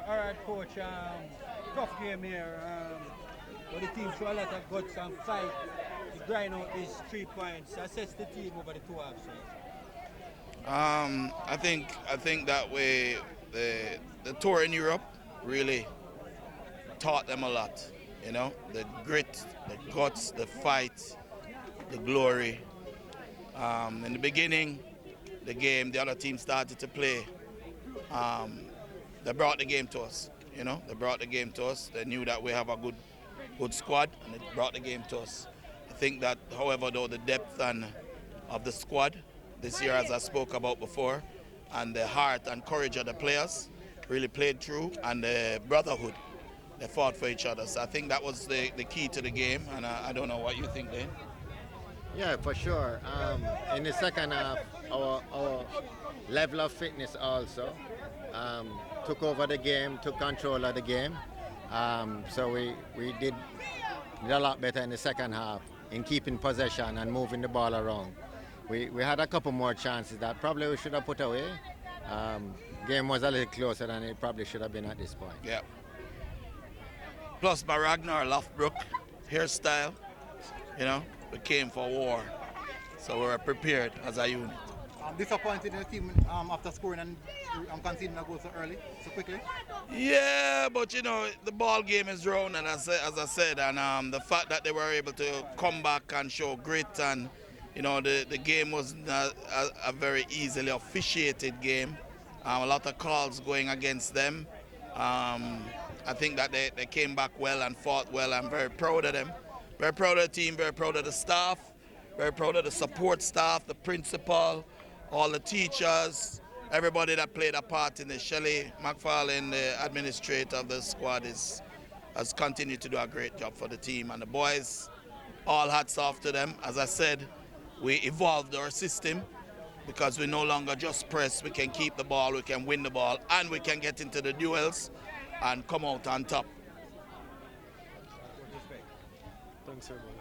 All right, coach. Tough game here. But the team show a lot of guts and fight to grind out these 3 points. Assess the team over the two halves. I think that way the tour in Europe really taught them a lot. You know, the grit, the guts, the fight, the glory. In the beginning, the game, the other team started to play. They brought the game to us. You know, they brought the game to us. They knew that we have a good squad, and they brought the game to us. I think that, however, though, the depth of the squad this year, as I spoke about before, and the heart and courage of the players really played through, and the brotherhood, they fought for each other. So I think that was the key to the game, and I don't know what you think, Dane. Yeah, for sure. In the second half, our level of fitness also took over the game, took control of the game. So we did a lot better in the second half in keeping possession and moving the ball around. We had a couple more chances that probably we should have put away. Game was a little closer than it probably should have been at this point. Yeah. Plus my Ragnar Lothbrook hairstyle, you know, we came for war. So we were prepared as a unit. Disappointed in the team after scoring and conceding a goal so early, so quickly? Yeah, but you know, the ball game is round, and as I said, and the fact that they were able to come back and show grit, and you know, the game was a very easily officiated game. A lot of calls going against them. I think that they came back well and fought well. I'm very proud of them. Very proud of the team, very proud of the staff, very proud of the support staff, the principal, all the teachers, everybody that played a part in this. Shelley McFarlane, the administrator of the squad, has continued to do a great job for the team. And the boys, all hats off to them. As I said, we evolved our system because we no longer just press. We can keep the ball, we can win the ball, and we can get into the duels and come out on top. Thanks, everybody.